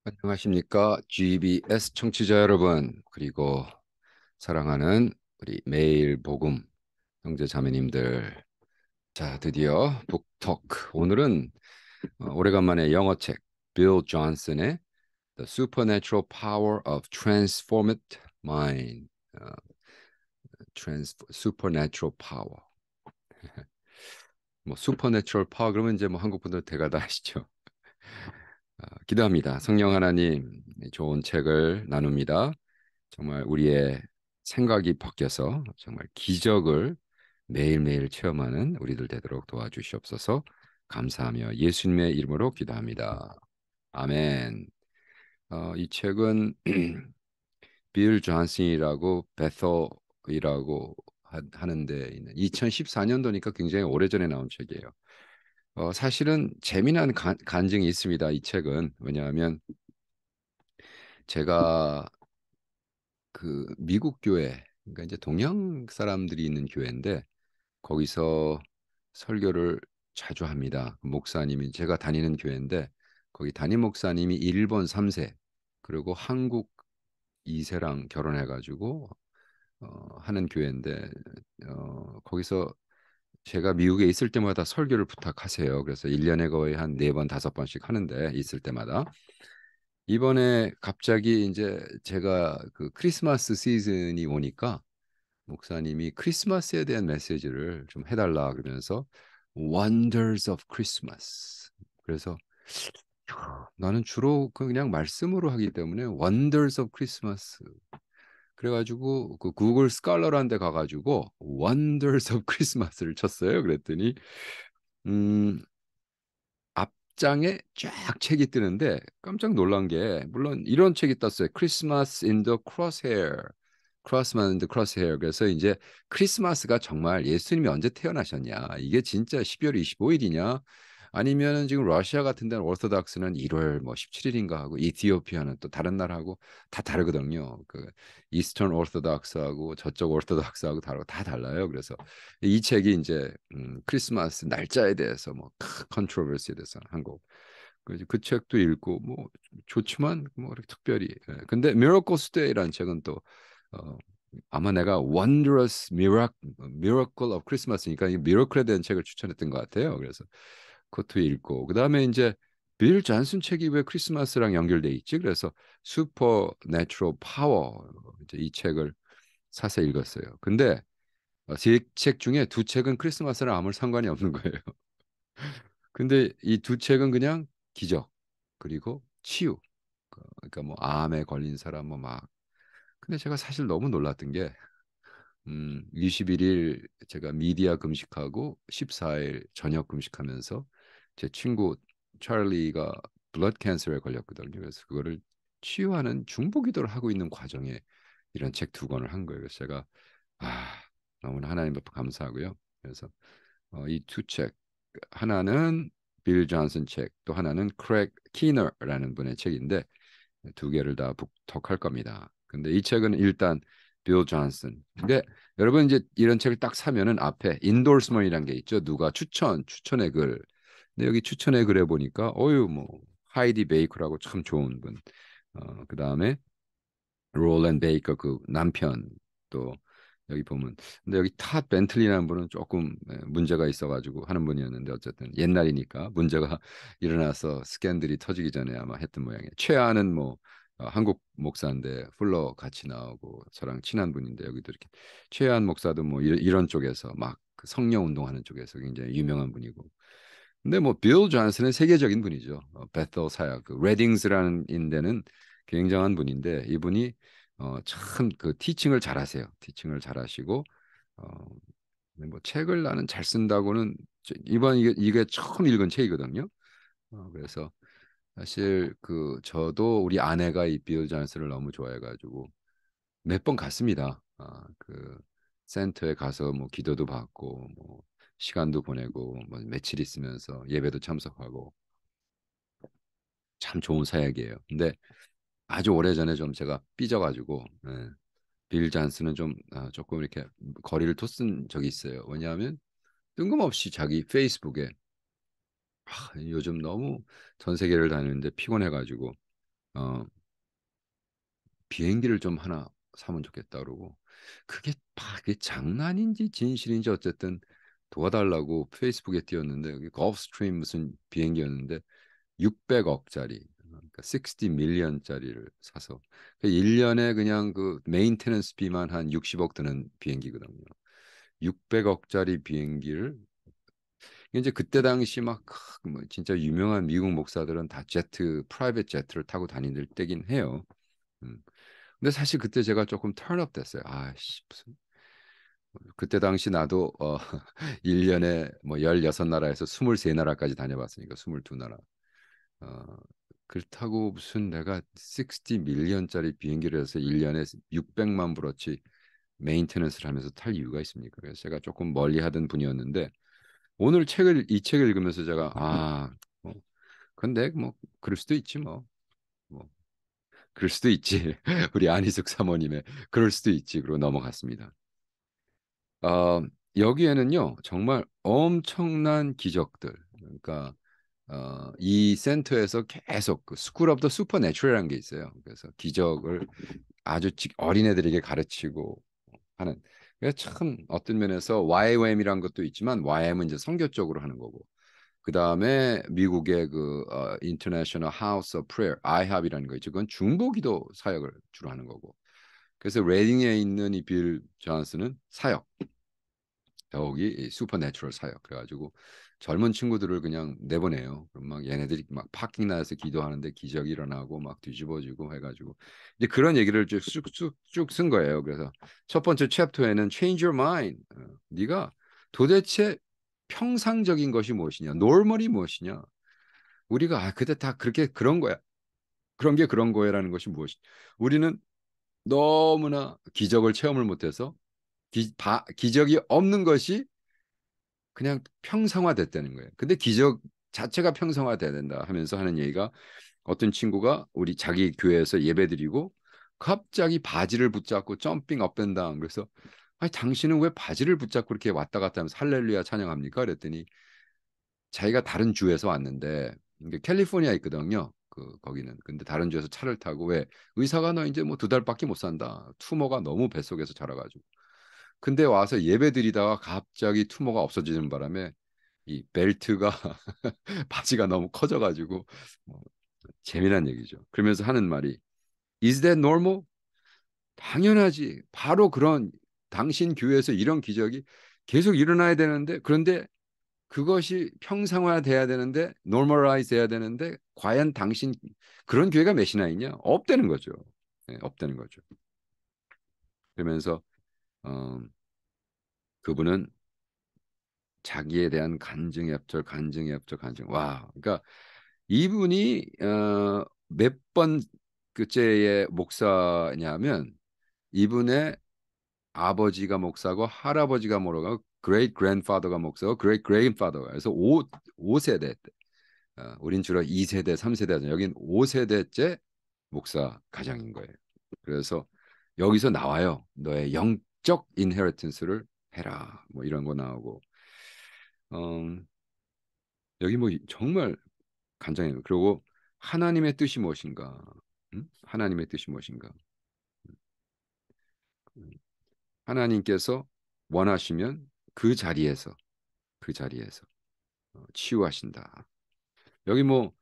안녕하십니까? GBS 청취자 여러분, 그리고 사랑하는 우리 매일 복음 형제 자매님들. 자, 드디어 북토크. 오늘은 오래간만에 영어 책, 빌 존슨의 The Supernatural Power of Transformed Mind. 어, Supernatural Power. 뭐 Supernatural Power 그러면 이제 뭐 한국 분들 대가 다 아시죠? 기도합니다. 성령 하나님, 좋은 책을 나눕니다. 정말 우리의 생각이 바뀌어서 정말 기적을 매일매일 체험하는 우리들 되도록 도와주시옵소서. 감사하며 예수님의 이름으로 기도합니다. 아멘. 이 책은 빌 존슨이라고 베서이라고 하는데 2014년도니까 굉장히 오래전에 나온 책이에요. 사실은 재미난 간증이 있습니다. 이 책은 왜냐하면 제가 그 미국 교회, 그러니까 이제 동양 사람들이 있는 교회인데 거기서 설교를 자주 합니다. 그 목사님이 제가 다니는 교회인데 거기 담임 목사님이 일본 3세 그리고 한국 2세랑 결혼해가지고 하는 교회인데 거기서 제가 미국에 있을 때마다 설교를 부탁하세요. 그래서 1년에 거의 한 4번, 5번씩 하는데 있을 때마다 이번에 갑자기 이제 제가 그 크리스마스 시즌이 오니까 목사님이 크리스마스에 대한 메시지를 좀 해달라 그러면서 Wonders of Christmas. 그래서 나는 주로 그냥 말씀으로 하기 때문에 Wonders of Christmas. 그래가지고 그 구글 스칼러라는 데 가가지고 Wonders of Christmas를 쳤어요. 그랬더니 음, 앞장에 쫙 책이 뜨는데 깜짝 놀란 게 물론 이런 책이 떴어요. Christmas in the Crosshair. Christmas in the Crosshair. 그래서 이제 크리스마스가 정말 예수님이 언제 태어나셨냐? 이게 진짜 12월 25일이냐? 아니면은 지금 러시아 같은 데는 오르토닥스는 1월 뭐 17일인가 하고 이티오피아는 또 다른 나라하고 다 다르거든요. 그 이스턴 오르토닥스하고 저쪽 오르토닥스하고 다 달라요. 그래서 이 책이 이제 크리스마스 날짜에 대해서 뭐 컨트로버시에 대해서 한 거고 그 책도 읽고 뭐 좋지만 뭐 그렇게 특별히 근데 Miracles Day라는 책은 또 어, 아마 내가 Miracle of Christmas니까 이 미러클에 대한 책을 추천했던 것 같아요. 그래서 그것도 읽고 그다음에 이제 빌 존슨 책이 왜 크리스마스랑 연결돼 있지? 그래서 Supernatural Power 이제 이 책을 사서 읽었어요. 근데 세 책 중에 두 책은 크리스마스랑 아무 상관이 없는 거예요. 근데 이 두 책은 그냥 기적 그리고 치유. 그러니까 뭐 암에 걸린 사람 뭐 막. 근데 제가 사실 너무 놀랐던 게 21일 제가 미디어 금식하고 14일 저녁 금식하면서 제 친구 찰리가 블러드 캔서에 걸렸거든요. 그래서 그거를 치유하는 중보 기도를 하고 있는 과정에 이런 책 두 권을 한 거예요. 그래서 제가 아, 너무나 하나님 앞에 감사하고요. 그래서 이 두 책, 하나는 빌 존슨 책, 또 하나는 크랙 키너라는 분의 책인데 두 개를 다 북독할 겁니다. 근데 이 책은 일단 빌 존슨. 근데 여러분 이제 이런 책을 딱 사면은 앞에 인도스먼이라는 게 있죠. 누가 추천의 글. 근데 여기 추천의 글에 보니까 어유 뭐 하이디 베이커라고 참 좋은 분. 그다음에 롤랜 베이커 그 남편 또 여기 보면 근데 여기 탑 벤틀리라는 분은 조금 문제가 있어가지고 하는 분이었는데 어쨌든 옛날이니까 문제가 일어나서 스캔들이 터지기 전에 아마 했던 모양이에요. 최아는 뭐 한국 목사인데 풀러 같이 나오고 저랑 친한 분인데 여기도 이렇게 최안 목사도 뭐 이런 쪽에서 막그 성령 운동하는 쪽에서 굉장히 유명한 분이고 근데 뭐 빌 존슨은 세계적인 분이죠. 베터 사역 그 레딩스라는 인데는 굉장한 분인데 이분이 참 그 티칭을 잘하세요. 티칭을 잘하시고 어, 뭐 책을 나는 잘 쓴다고는 이번 이게 처음 읽은 책이거든요. 그래서 사실 그 저도 우리 아내가 이 빌 존슨을 너무 좋아해가지고 몇 번 갔습니다. 그 센터에 가서 뭐 기도도 받고 뭐 시간도 보내고 뭐 며칠 있으면서 예배도 참석하고 참 좋은 사역이에요. 근데 아주 오래전에 좀 제가 삐져가지고 빌 잔스는 좀 조금 이렇게 거리를 뒀은 적이 있어요. 왜냐하면 뜬금없이 자기 페이스북에 요즘 너무 전 세계를 다니는데 피곤해가지고 어, 비행기를 좀 하나 사면 좋겠다 그러고 그게 장난인지 진실인지 어쨌든 도와달라고 페이스북에 띄웠는데 여기 걸프스트림 무슨 비행기였는데 600억짜리 그러니까 60 밀리언짜리를 사서 1년에 그냥 그 메인테넌스 비만 한 60억 드는 비행기거든요. 600억짜리 비행기를 이제 그때 당시 막 뭐 진짜 유명한 미국 목사들은 다 제트 프라이빗 제트를 타고 다니는 때긴 해요. 음. 근데 사실 그때 제가 조금 턴업 됐어요. 아씨 무슨 그때 당시 나도 1년에 뭐 16나라에서 23나라까지 다녀봤으니까 22나라. 어, 그렇다고 무슨 내가 60 밀리언짜리 비행기를 해서 1년에 600만 불어치 메인테넌스를 하면서 탈 이유가 있습니까? 그래서 제가 조금 멀리 하던 분이었는데 오늘 이 책을 읽으면서 제가 뭐, 근데 뭐 그럴 수도 있지 뭐 그럴 수도 있지. 우리 안희숙 사모님의 그럴 수도 있지. 그러고 넘어갔습니다. 어, 여기에는요, 정말 엄청난 기적들. 그러니까 이 센터에서 계속 그 스쿨 오브 더 슈퍼내추럴이라는 게 있어요. 그래서 기적을 아주 어린애들에게 가르치고 하는. 그래서 참 어떤 면에서 YWAM이라는 것도 있지만 YWAM은 이제 선교 쪽으로 하는 거고. 그 다음에 미국의 그 International House of Prayer, IHOP이라는 거 있죠. 그건 중보기도 사역을 주로 하는 거고. 그래서 레딩에 있는 이 빌 존스는 사역. 더욱이 슈퍼내추럴 사역 그래가지고 젊은 친구들을 그냥 내보내요. 그럼 막 얘네들이 막 파킹나에서 기도하는데 기적이 일어나고 막 뒤집어지고 해가지고 이제 그런 얘기를 쭉쭉쭉 쓴 거예요. 그래서 첫 번째 챕터에는 Change Your Mind. 네가 도대체 평상적인 것이 무엇이냐, 노멀이 무엇이냐. 우리가 그때 다 그렇게 그런 거야. 그런 게 그런 거야라는 것이 무엇이? 우리는 너무나 기적을 체험을 못해서 기적이 없는 것이 그냥 평상화됐다는 거예요. 근데 기적 자체가 평상화돼야 된다 하면서 하는 얘기가 어떤 친구가 우리 자기 교회에서 예배드리고 갑자기 바지를 붙잡고 점핑 업앤다운 그래서 아니 당신은 왜 바지를 붙잡고 이렇게 왔다 갔다 하면서 할렐루야 찬양합니까? 그랬더니 자기가 다른 주에서 왔는데 이게 캘리포니아에 있거든요. 거기는 근데 다른 주에서 차를 타고 왜 의사가 너 이제 뭐 2달밖에 못 산다. 투모가 너무 뱃속에서 자라가지고 근데 와서 예배 드리다가 갑자기 투모가 없어지는 바람에 이 벨트가 바지가 너무 커져가지고 뭐, 재미난 얘기죠. 그러면서 하는 말이 Is that normal? 당연하지. 바로 그런 당신 교회에서 이런 기적이 계속 일어나야 되는데 그런데 그것이 평상화돼야 되는데 normalize 돼야 되는데 과연 당신 그런 교회가 몇이나 있냐? 없다는 거죠. 네, 없다는 거죠. 그러면서 어, 그분은 자기에 대한 간증의 협절, 간증의 협절, 간증. 와, 그러니까 이분이 몇 번 그째의 목사냐면 이분의 아버지가 목사고 할아버지가 뭐라고 great grandfather가 목사고 great grandfather가 그래서 5세대 우린 주로 2세대, 3세대 하잖아요. 여긴 5세대째 목사 가정인 거예요. 그래서 여기서 나와요. 너의 영적 인헤리턴스를 해라. 뭐 이런 거 나오고 음, 여기 뭐 정말 간장이에요. 그리고 하나님의 뜻이 무엇인가? 하나님의 뜻이 무엇인가? 음, 하나님께서 원하시면 그 자리에서 치유하신다. 여기 뭐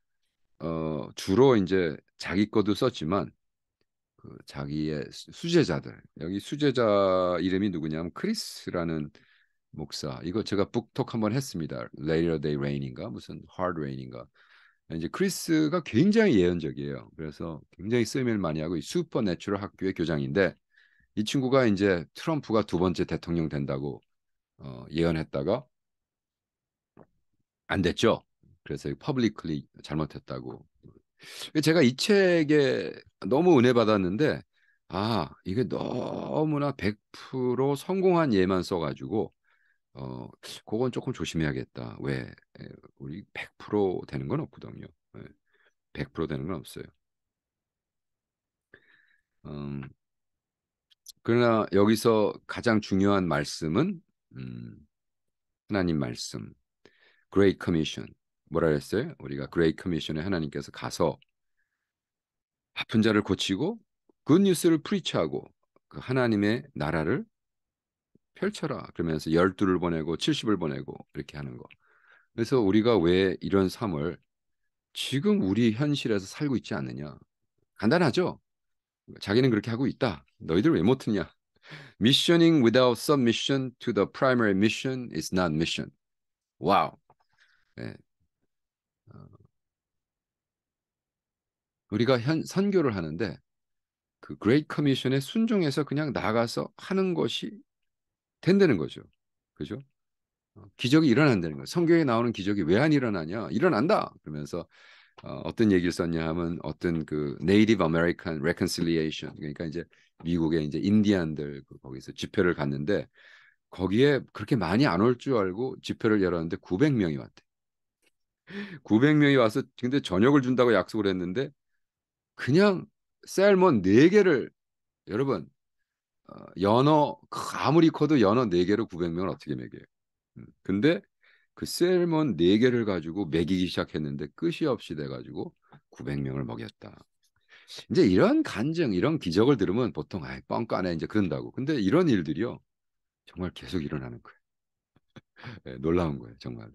주로 이제 자기 것도 썼지만 그 자기의 수제자들 여기 수제자 이름이 누구냐면 크리스라는 목사 이거 제가 북톡 한번 했습니다. Later Day Rain인가 무슨 Hard Rain인가 이제 크리스가 굉장히 예언적이에요. 그래서 굉장히 쓰임을 많이 하고 이 슈퍼내추럴 학교의 교장인데 이 친구가 이제 트럼프가 두 번째 대통령 된다고 예언했다가 안 됐죠. 그래서 퍼블리클리 잘못했다고. 제가 이 책에 너무 은혜 받았는데 이게 너무나 100% 성공한 예만 써가지고 어 그건 조금 조심해야겠다. 왜 우리 100% 되는 건 없거든요. 100% 되는 건 없어요. 음, 그러나 여기서 가장 중요한 말씀은 음, 하나님 말씀, Great Commission. 뭐라 그랬어요? 우리가 Great Commission에 하나님께서 가서 아픈 자를 고치고 굿뉴스를 프리치하고 그 하나님의 나라를 펼쳐라. 그러면서 12를 보내고 70을 보내고 이렇게 하는 거. 그래서 우리가 왜 이런 삶을 지금 우리 현실에서 살고 있지 않느냐? 간단하죠? 자기는 그렇게 하고 있다. 너희들 왜 못하냐? Missioning without submission to the primary mission is not mission. 와우. 네. 어, 우리가 선교를 하는데 그 Great Commission에 순종해서 그냥 나가서 하는 것이 된다는 거죠. 그죠? 기적이 일어난다는 거예요. 성경에 나오는 기적이 왜 안 일어나냐? 일어난다. 그러면서 떤 얘기를 썼냐 하면 어떤 그 Native American Reconciliation 그러니까 이제 미국의 이제 인디안들 거기서 집회를 갔는데 거기에 그렇게 많이 안 올 줄 알고 집회를 열었는데 900명이 왔대. 900명이 와서 근데 저녁을 준다고 약속을 했는데 그냥 셀몬 4개를 여러분 연어 아무리 커도 연어 4개로 900명을 어떻게 먹여요? 근데 그 셀몬 4개를 가지고 먹이기 시작했는데 끝이 없이 돼가지고 900명을 먹였다. 이제 이런 간증, 이런 기적을 들으면 보통 아이 뻥까네 이제 그런다고. 근데 이런 일들이요 정말 계속 일어나는 거예요. 예, 놀라운 거예요 정말.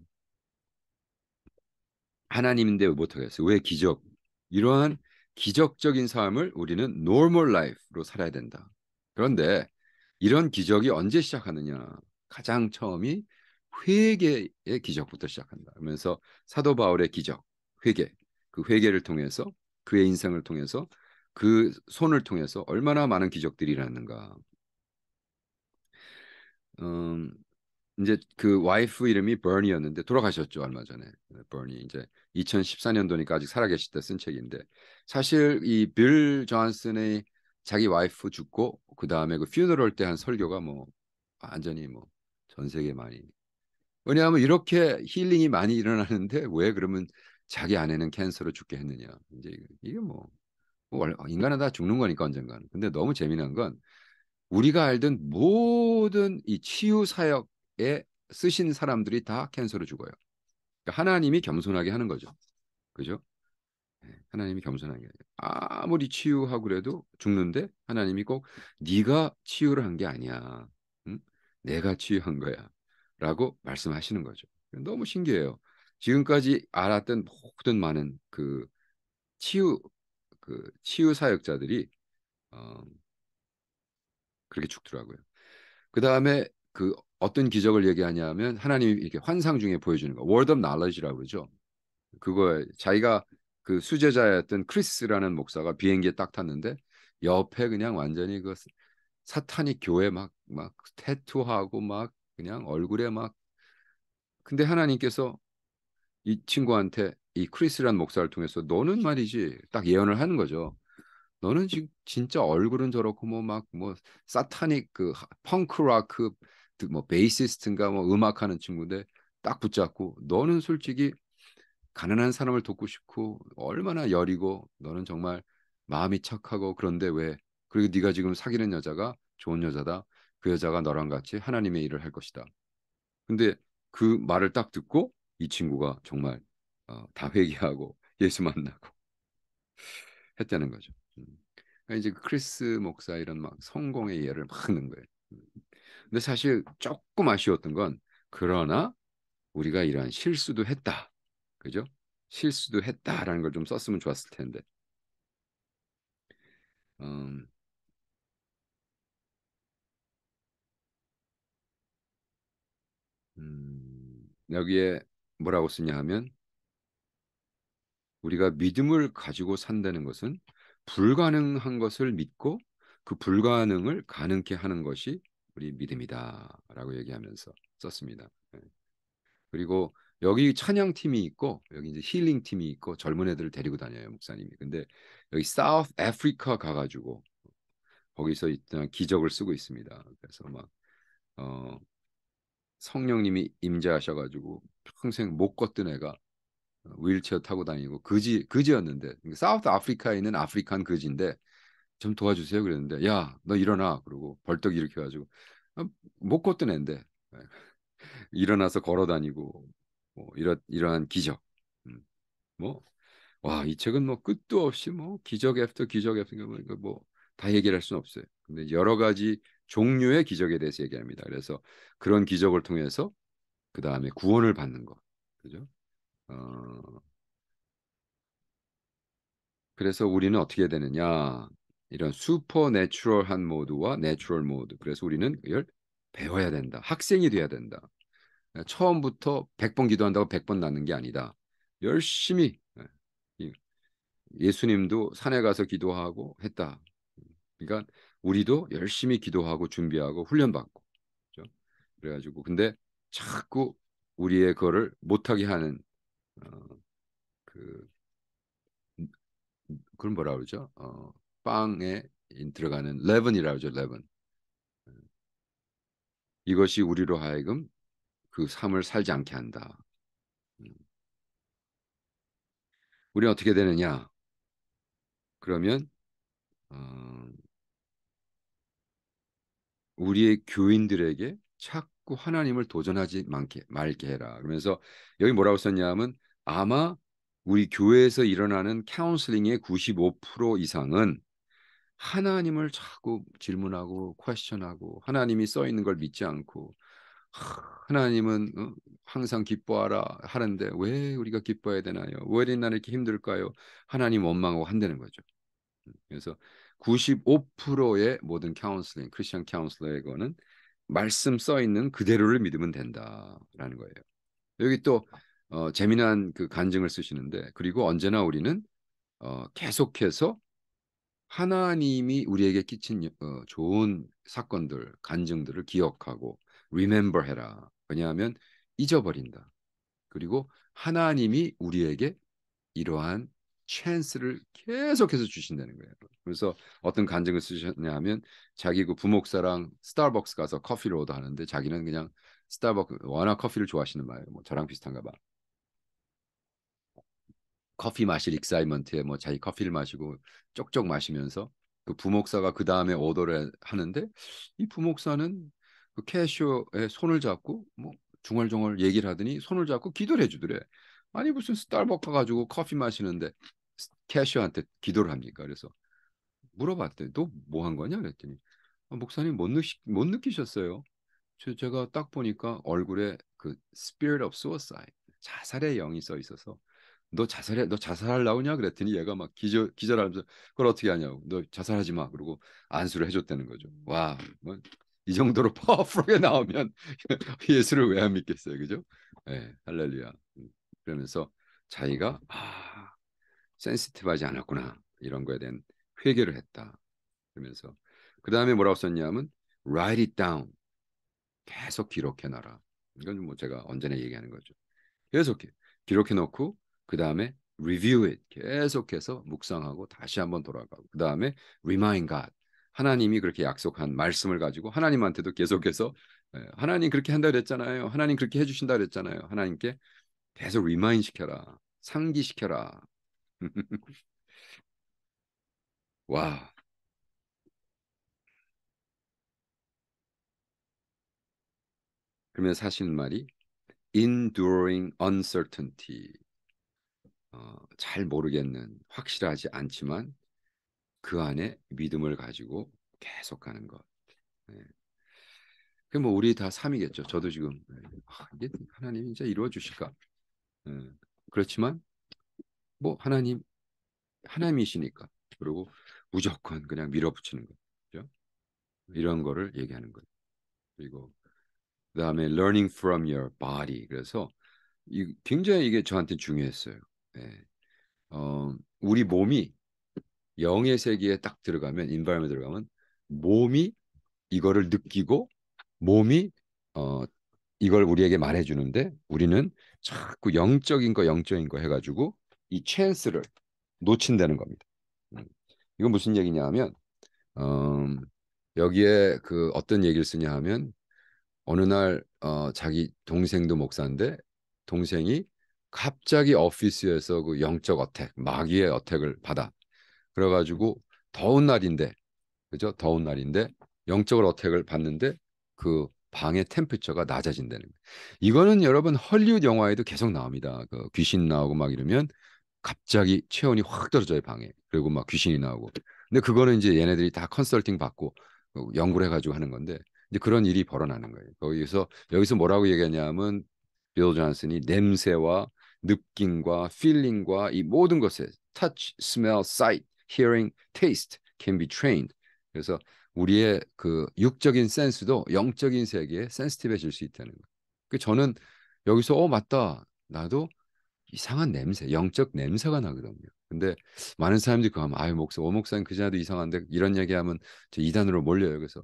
하나님인데 못하겠어요. 왜 기적? 이러한 기적적인 삶을 우리는 normal life로 살아야 된다. 그런데 이런 기적이 언제 시작하느냐? 가장 처음이 회개의 기적부터 시작한다. 그러면서 사도 바울의 기적, 회개, 그 회개를 통해서 그의 인생을 통해서 그 손을 통해서 얼마나 많은 기적들이 일어났는가. 음, 이제 그 와이프 이름이 버니였는데 돌아가셨죠 얼마 전에. 버니 이제 2014년도니까 아직 살아계실 때 쓴 책인데 사실 이 빌 존슨의 자기 와이프 죽고 그 다음에 그 퓨너럴 때 한 설교가 뭐 완전히 뭐 전 세계 많이 왜냐하면 이렇게 힐링이 많이 일어나는데 왜 그러면 자기 아내는 캔서로 죽게 했느냐 이제 이게 뭐 인간은 다 죽는 거니까 언젠가는 근데 너무 재미난 건 우리가 알던 모든 이 치유 사역에 쓰신 사람들이 다 캔서로 죽어요. 그러니까 하나님이 겸손하게 하는 거죠. 그죠? 네, 하나님이 겸손하게 해요. 아무리 치유하고 그래도 죽는데 하나님이 꼭 네가 치유를 한 게 아니야. 응? 내가 치유한 거야. 라고 말씀하시는 거죠. 너무 신기해요. 지금까지 알았던 모든 많은 그 치유 치유 사역자들이 어, 그렇게 죽더라고요. 그 다음에 그 어떤 기적을 얘기하냐면 하나님이 이렇게 환상 중에 보여주는 거, word of knowledge라고 그러죠. 그거 자기가 그 수제자였던 크리스라는 목사가 비행기에 딱 탔는데 옆에 그냥 완전히 그 사탄이 교회 막 태투하고 막 그냥 얼굴에 막 근데 하나님께서 이 친구한테 이 크리스라는 목사를 통해서 너는 말이지 딱 예언을 하는 거죠. 너는 지금 진짜 얼굴은 저렇고 뭐 막 뭐 사타닉 그 펑크락 그뭐 베이시스트인가 뭐 음악하는 친구인데 딱 붙잡고 너는 솔직히 가난한 사람을 돕고 싶고 얼마나 여리고 너는 정말 마음이 착하고 그런데 왜 그리고 네가 지금 사귀는 여자가 좋은 여자다 그 여자가 너랑 같이 하나님의 일을 할 것이다 근데 그 말을 딱 듣고 이 친구가 정말 다 회개하고 예수 만나고 했다는 거죠. 그러니까 이제 그 크리스 목사 이런 막 성공의 예를 막 하는 거예요. 근데 사실 조금 아쉬웠던 건 그러나 우리가 이러한 실수도 했다. 그죠? 실수도 했다라는 걸 좀 썼으면 좋았을 텐데. 음, 여기에 뭐라고 쓰냐 하면 우리가 믿음을 가지고 산다는 것은 불가능한 것을 믿고 그 불가능을 가능케 하는 것이 우리 믿음이다라고 얘기하면서 썼습니다. 네. 그리고 여기 찬양팀이 있고 여기 이제 힐링 팀이 있고 젊은 애들을 데리고 다녀요 목사님이. 근데 여기 사우스 아프리카 가가지고 거기서 있던 기적을 쓰고 있습니다. 그래서 막 성령님이 임재하셔가지고 평생 못 걷던 애가 휠체어 타고 다니고 그지였는데 사우스 아프리카에 있는 아프리칸 그지인데 좀 도와주세요 그랬는데 야 너 일어나 그러고 벌떡 일으켜가지고 아, 못 걷던 애인데 일어나서 걸어 다니고 뭐 이러한 기적 뭐 와, 이 책은 뭐 끝도 없이 뭐 기적 애프터 기적 애프터 뭐다 얘기할 수는 없어요. 근데 여러 가지 종류의 기적에 대해서 얘기합니다. 그래서 그런 기적을 통해서 그 다음에 구원을 받는 거, 그죠? 어, 그래서 우리는 어떻게 되느냐? 이런 슈퍼내추럴한 모드와 내추럴 모드. 그래서 우리는 이걸 배워야 된다. 학생이 돼야 된다. 처음부터 100번 기도한다고 100번 낫는 게 아니다. 열심히 예수님도 산에 가서 기도하고 했다. 그러니까 우리도 열심히 기도하고 준비하고 훈련받고. 그렇죠? 그래가지고 근데 자꾸 우리의 거를 못하게 하는 어, 그 그걸 뭐라 그러죠? 빵에 들어가는 레븐이라고 그러죠. 레븐. 이것이 우리로 하여금 그 삶을 살지 않게 한다. 음. 우리는 어떻게 되느냐? 그러면 어, 우리의 교인들에게 자꾸 하나님을 도전하지 말게 해라. 그러면서 여기 뭐라고 썼냐면 아마 우리 교회에서 일어나는 카운슬링의 95% 이상은 하나님을 자꾸 질문하고 퀘스천하고 하나님이 써 있는 걸 믿지 않고 하나님은 항상 기뻐하라 하는데 왜 우리가 기뻐해야 되나요? 왜 나는 이렇게 힘들까요? 하나님 원망하고 한다는 거죠. 그래서 95%의 모든 카운슬링, 크리스천 카운슬러의 거는 말씀 써 있는 그대로를 믿으면 된다라는 거예요. 여기 또 재미난 그 간증을 쓰시는데 그리고 언제나 우리는 계속해서 하나님이 우리에게 끼친 좋은 사건들, 간증들을 기억하고 remember 해라. 왜냐하면 잊어버린다. 그리고 하나님이 우리에게 이러한 찬스를 계속해서 주신다는 거예요. 그래서 어떤 간증을 쓰셨냐면 자기 그 부목사랑 스타벅스 가서 커피를 오더 하는데 자기는 그냥 스타벅스 워낙 커피를 좋아하시는 말이에요. 뭐 저랑 비슷한가 봐. 커피 마실 익사이먼트에 뭐 자기 커피를 마시고 쪽쪽 마시면서 그 부목사가 그 다음에 오더를 하는데 이 부목사는 그 캐셔의 손을 잡고 뭐 중얼중얼 얘기를 하더니 손을 잡고 기도를 해주더래. 아니 무슨 스타벅스 가지고 커피 마시는데 캐셔한테 기도를 합니까? 그래서 물어봤더니 너 뭐 한 거냐 그랬더니 목사님 못 느끼셨어요. 제가 딱 보니까 얼굴에 그 Spirit of Suicide 자살의 영이 써 있어서 너 자살하려고냐 그랬더니 얘가 막 기절하면서 그걸 어떻게 하냐고 너 자살하지 마 그러고 안수를 해줬다는 거죠. 와, 뭐 이 정도로 파워풀하게 나오면 예수를 왜 안 믿겠어요, 그죠? 네, 할렐루야. 그러면서 자기가 센시티브하지 않았구나 이런 거에 대한 회개를 했다. 그러면서 그 다음에 뭐라고 썼냐면 write it down 계속 기록해놔라. 이건 뭐 제가 언제나 얘기하는 거죠. 계속 기록해 놓고 그 다음에 review it 계속해서 묵상하고 다시 한번 돌아가고 그 다음에 remind God 하나님이 그렇게 약속한 말씀을 가지고 하나님한테도 계속해서 하나님 그렇게 한다 그랬잖아요. 하나님 그렇게 해주신다 그랬잖아요. 하나님께 계속 remind 시켜라. 상기시켜라. 와, 그러면 사실 말이 enduring uncertainty 잘 모르겠는 확실하지 않지만 그 안에 믿음을 가지고 계속 가는 것. 네. 그뭐 우리 다 삶이겠죠. 저도 지금 이게 하나님 진짜 이루어 주실까? 네. 그렇지만 뭐 하나님이시니까 그리고 무조건 그냥 밀어붙이는 거죠. 이런 거를 얘기하는 거예요. 그리고 그다음에 learning from your body. 그래서 굉장히 이게 저한테 중요했어요. 네. 우리 몸이 영의 세계에 딱 들어가면 인바이러먼트 들어가면 몸이 이거를 느끼고 몸이 어, 이걸 우리에게 말해주는데 우리는 자꾸 영적인 거 해가지고 이 찬스를 놓친다는 겁니다. 음. 이건 무슨 얘기냐 하면 여기에 그 어떤 얘기를 쓰냐 하면 어느 날 자기 동생도 목사인데 동생이 갑자기 오피스에서 그 영적 어택, 마귀의 어택을 받아. 그래가지고 더운 날인데 그죠? 더운 날인데 영적으로 어택을 받는데 그 방의 템퍼처가 낮아진다는 거예요. 이거는 여러분 헐리우드 영화에도 계속 나옵니다. 그 귀신 나오고 막 이러면 갑자기 체온이 확 떨어져요 방에. 그리고 막 귀신이 나오고. 근데 그거는 이제 얘네들이 다 컨설팅 받고 연구를 해가지고 하는 건데 이제 그런 일이 벌어나는 거예요. 거기서 여기서 뭐라고 얘기하냐면 빌 존슨이 냄새와 느낌과 필링과 이 모든 것에 touch, smell, sight, hearing, taste can be trained. 그래서 우리의 그 육적인 센스도 영적인 세계에 센시티브해질 수 있다는 거예요. 그 저는 여기서 맞다. 나도 이상한 냄새, 영적 냄새가 나거든요. 근데 많은 사람들이 그거 하면 아유 목사, 오목사님 그전에도 이상한데 이런 얘기하면 저 이단으로 몰려요. 그래서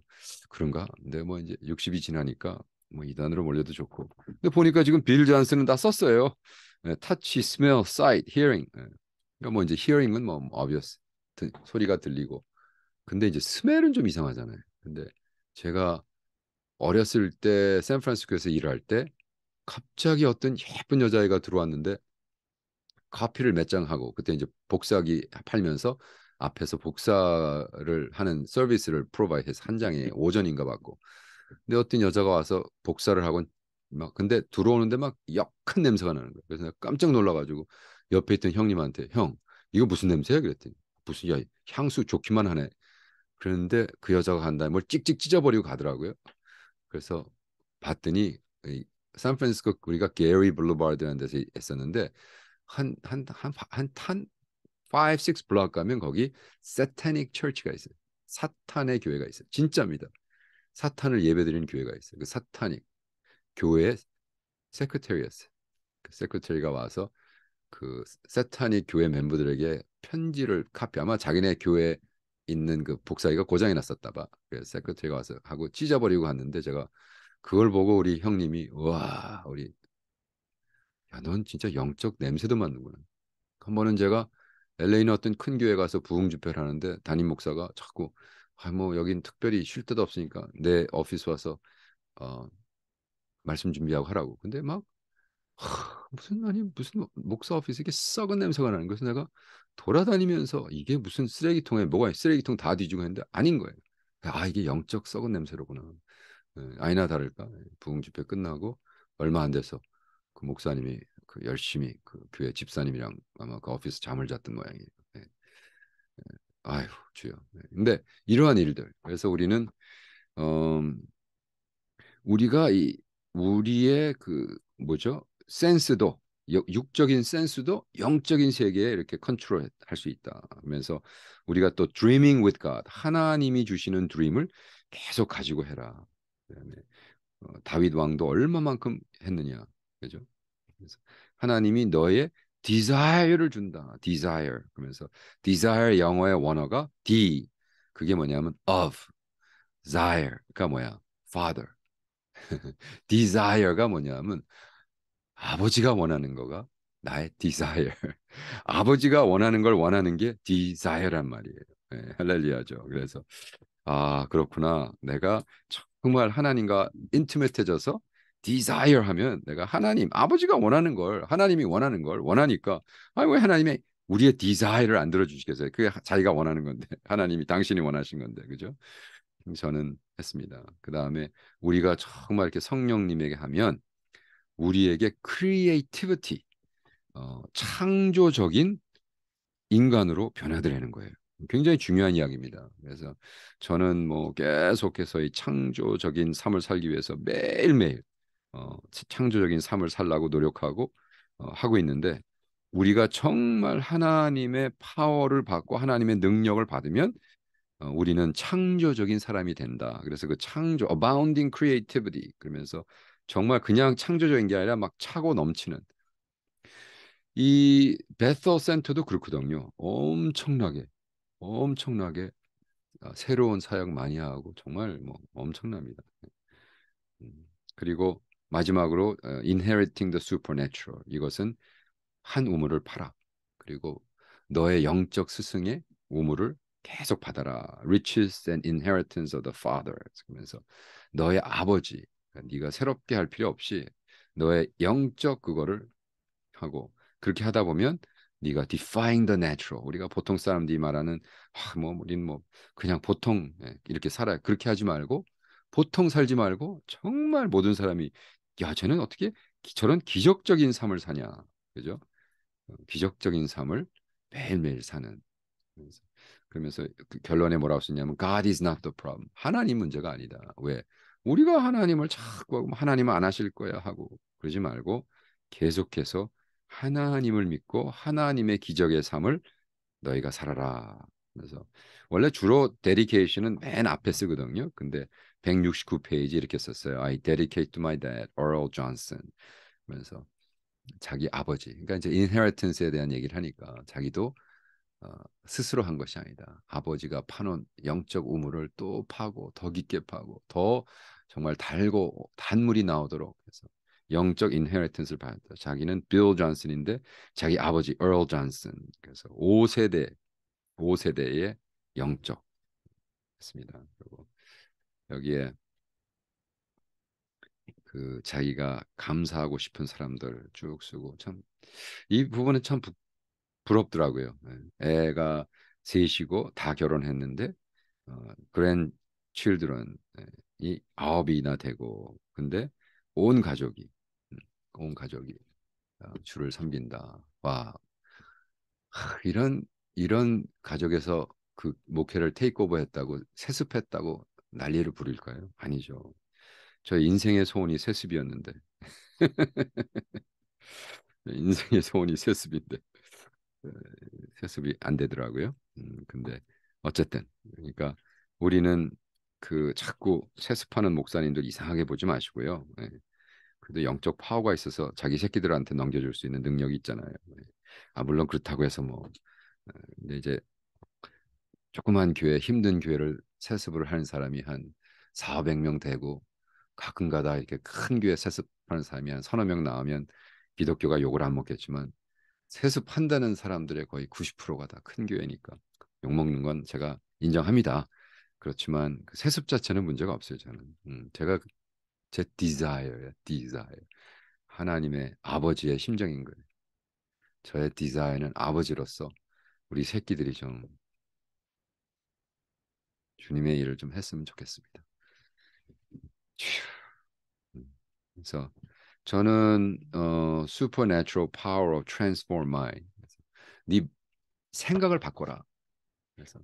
그런가? 근데 뭐 이제 60이 지나니까 뭐 이단으로 몰려도 좋고. 근데 보니까 지금 빌 존슨은 다 썼어요. 네, touch, smell, sight, hearing. 네. 그러니까 뭐 이제 hearing은 뭐 obvious 소리가 들리고. 근데 이제 스멜은 좀 이상하잖아요. 근데 제가 어렸을 때 샌프란시스코에서 일할 때 갑자기 어떤 예쁜 여자애가 들어왔는데 커피를 몇 잔 하고 그때 이제 복사기 팔면서 앞에서 복사를 하는 서비스를 프로바이드해서 한 장에 5전인가 받고 근데 어떤 여자가 와서 복사를 하고 막 근데 들어오는데 막 역한 냄새가 나는 거예요. 그래서 내가 깜짝 놀라가지고 옆에 있던 형님한테 형 이거 무슨 냄새야? 그랬더니 무슨 야 향수 좋기만 하네. 그랬는데 그 여자가 간 다음에 뭘 찍찍 찢어버리고 가더라고요. 그래서 봤더니 이 샌프란시스코 우리가 게리 블루바르드라는 데서 했었는데 한탄 5, 6 블럭 가면 거기 사타닉 처치가 있어요. 사탄의 교회가 있어요. 진짜입니다. 사탄을 예배드리는 교회가 있어요. 그 사타닉 교회의 세크터리였어요. 그 세크터리가 와서 그 사타닉 교회 멤버들에게 편지를 카피 아마 자기네 교회 있는 그 복사기가 고장이 났었다 봐. 그래서 세크터리가 와서 하고 찢어버리고 갔는데 제가 그걸 보고 우리 형님이 와 우리 야 넌 진짜 영적 냄새도 맡는구나. 한 번은 제가 LA는 어떤 큰 교회 가서 부흥 집회를 하는데 담임 목사가 자꾸 뭐 여긴 특별히 쉴 데도 없으니까 내 오피스 와서 어, 말씀 준비하고 하라고. 근데 막 무슨 아니 무슨 목사 오피스 이게 썩은 냄새가 나는 거예요. 그래서 내가 돌아다니면서 이게 무슨 쓰레기통에 뭐가 쓰레기통 다 뒤지고 했는데 아닌 거예요. 아 이게 영적 썩은 냄새로구나. 아니나 다를까 부흥 집회 끝나고 얼마 안 돼서 그 목사님이 그 열심히 그 교회 집사님이랑 아마 그 오피스 잠을 잤던 모양이에요. 네. 아휴 주여. 네. 근데 이러한 일들 그래서 우리는 음, 우리가 이 우리의 그 뭐죠 센스도 육적인 센스도 영적인 세계에 이렇게 컨트롤할 수 있다. 그러면서 우리가 또 dreaming with God 하나님이 주시는 드림을 계속 가지고 해라. 그다음에 다윗 왕도 얼마만큼 했느냐, 그죠? 그래서 하나님이 너의 desire를 준다. desire 그러면서 desire 영어의 원어가 D 그게 뭐냐면 of desire가 뭐야? father desire가 뭐냐면 아버지가 원하는 거가 나의 desire. 아버지가 원하는 걸 원하는 게 desire란 말이에요. 네, 할렐루야죠. 그래서 아 그렇구나. 내가 정말 하나님과 인티메트해져서 desire 하면 내가 하나님 아버지가 원하는 걸 하나님이 원하는 걸 원하니까 아니 왜 하나님이 우리의 desire를 안 들어주시겠어요? 그게 자기가 원하는 건데 하나님이 당신이 원하신 건데 그죠? 저는 했습니다. 그 다음에 우리가 정말 이렇게 성령님에게 하면 우리에게 크리에이티비티, 창조적인 인간으로 변화되는 거예요. 굉장히 중요한 이야기입니다. 그래서 저는 뭐 계속해서 이 창조적인 삶을 살기 위해서 매일매일 창조적인 삶을 살라고 노력하고 하고 있는데 우리가 정말 하나님의 파워를 받고 하나님의 능력을 받으면 우리는 창조적인 사람이 된다. 그래서 그 창조, abounding creativity 그러면서 정말 그냥 창조적인 게 아니라 막 차고 넘치는 이 베터 센터도 그렇거든요. 엄청나게 새로운 사역 많이 하고 정말 뭐 엄청납니다. 그리고 마지막으로 inheriting the supernatural 이것은 한 우물을 팔아. 그리고 너의 영적 스승의 우물을 계속 받아라. Riches and inheritance of the father. 그러면서 너의 아버지, 그러니까 네가 새롭게 할 필요 없이 너의 영적 그거를 하고 그렇게 하다 보면 네가 defying the natural. 우리가 보통 사람들이 말하는 뭐 우리는 뭐 그냥 보통 이렇게 살아요. 그렇게 하지 말고 보통 살지 말고 정말 모든 사람이 야 쟤는 어떻게 저런 기적적인 삶을 사냐. 그죠? 기적적인 삶을 매일매일 사는. 그래서, 그러면서 그 결론에 뭐라고 썼냐면 God is not the problem. 하나님 문제가 아니다. 왜? 우리가 하나님을 자꾸 하고 하나님은 안 하실 거야 하고 그러지 말고 계속해서 하나님을 믿고 하나님의 기적의 삶을 너희가 살아라. 그래서 원래 주로 데디케이션은 맨 앞에 쓰거든요. 근데 169페이지 이렇게 썼어요. I dedicate to my dad, Earl Johnson. 그래서 자기 아버지, 그러니까 이제 인헤리턴스에 대한 얘기를 하니까 자기도 어, 스스로 한 것이 아니다. 아버지가 파놓은 영적 우물을 또 파고 더 깊게 파고 더 정말 달고 단물이 나오도록 해서 영적 인헤리턴스를 받았다. 자기는 빌 존슨인데 자기 아버지 얼 존슨. 그래서 5세대의 영적 했습니다. 그리고 여기에 그 자기가 감사하고 싶은 사람들 쭉 쓰고 참 이 부분은 참 부럽더라고요. 예. 애가 셋이고 다 결혼했는데 그랜 칠드런 이 아홉이나 되고 근데 온 가족이 음, 온 가족이 주를 섬긴다. 와 이런 가족에서 그 목회를 테이크오버 했다고 세습했다고 난리를 부릴까요? 아니죠. 저 인생의 소원이 세습이었는데 인생의 소원이 세습인데 어, 세습이 안 되더라고요. 근데 어쨌든 그러니까 우리는 그 자꾸 세습하는 목사님들 이상하게 보지 마시고요. 예. 그래도 영적 파워가 있어서 자기 새끼들한테 넘겨줄 수 있는 능력이 있잖아요. 예. 아 물론 그렇다고 해서 뭐 근데 이제 조그만 교회 힘든 교회를 세습을 하는 사람이 한 400명 되고 가끔가다 이렇게 큰 교회 세습하는 사람이 한 서너 명 나오면 기독교가 욕을 안 먹겠지만 세습한다는 사람들의 거의 90%가 다 큰 교회니까 욕먹는 건 제가 인정합니다. 그렇지만 그 세습 자체는 문제가 없어요, 저는. 제가 제 디자이어예요, 디자이어. 하나님의 아버지의 심정인 거예요. 저의 디자이어는 아버지로서 우리 새끼들이 좀 주님의 일을 좀 했으면 좋겠습니다. 휴. 그래서 저는 supernatural power of transform mind. 그래서 네 생각을 바꿔라. 그래서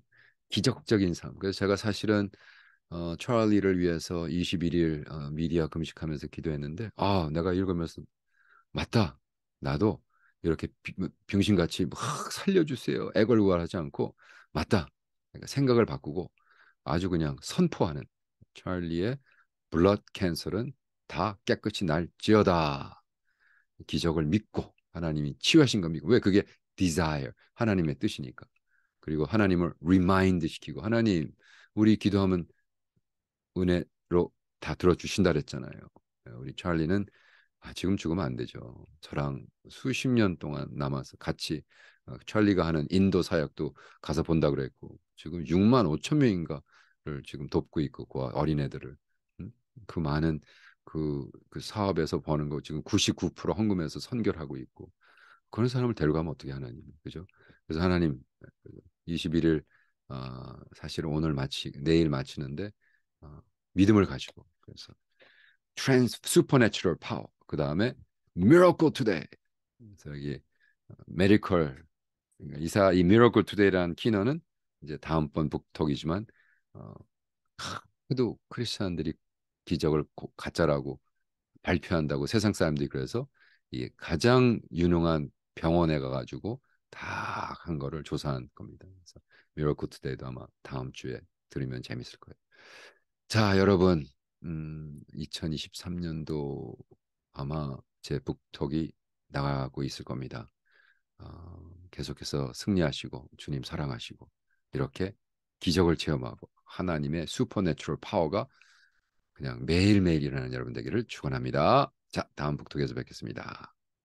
기적적인 삶. 그래서 제가 사실은 찰리를 위해서 21일 미디어 금식하면서 기도했는데 내가 읽으면서 맞다. 나도 이렇게 병신같이 막 살려주세요. 애걸구걸하지 않고 맞다. 그러니까 생각을 바꾸고 아주 그냥 선포하는 찰리의 블러드 캔슬은 다 깨끗이 날지어다. 기적을 믿고 하나님이 치유하신 거 믿고 왜 그게 desire 하나님의 뜻이니까. 그리고 하나님을 remind 시키고 하나님 우리 기도하면 은혜로 다 들어주신다 그랬잖아요. 우리 찰리는 지금 죽으면 안 되죠. 저랑 수십 년 동안 남아서 같이 찰리가 하는 인도 사역도 가서 본다 그랬고 지금 6만 5천 명인가를 지금 돕고 있고 그 어린애들을 그 많은 그 사업에서 버는 거 지금 99% 헌금해서 선결하고 있고 그런 사람을 데려가면 어떻게 하나님 그죠? 그래서 하나님 21일 사실은 오늘 내일 마치는데 어, 믿음을 가지고 그래서 supernatural power 그 다음에 miracle today 그래서 여기 medical 이 miracle today라는 키너는 이제 다음번 북톡이지만 어, 그래도 크리스천들이 기적을 가짜라고 발표한다고 세상 사람들이 그래서 이 가장 유능한 병원에 가가지고 다 한 거를 조사한 겁니다. 그래서 미러클 투데이도 아마 다음 주에 들으면 재밌을 거예요. 자, 여러분, 2023년도 아마 제 북톡이 나가고 있을 겁니다. 계속해서 승리하시고 주님 사랑하시고 이렇게 기적을 체험하고 하나님의 슈퍼내추럴 파워가 그냥 매일매일 일어나는 여러분 되기를 축원합니다. 자, 다음 북톡에서 뵙겠습니다.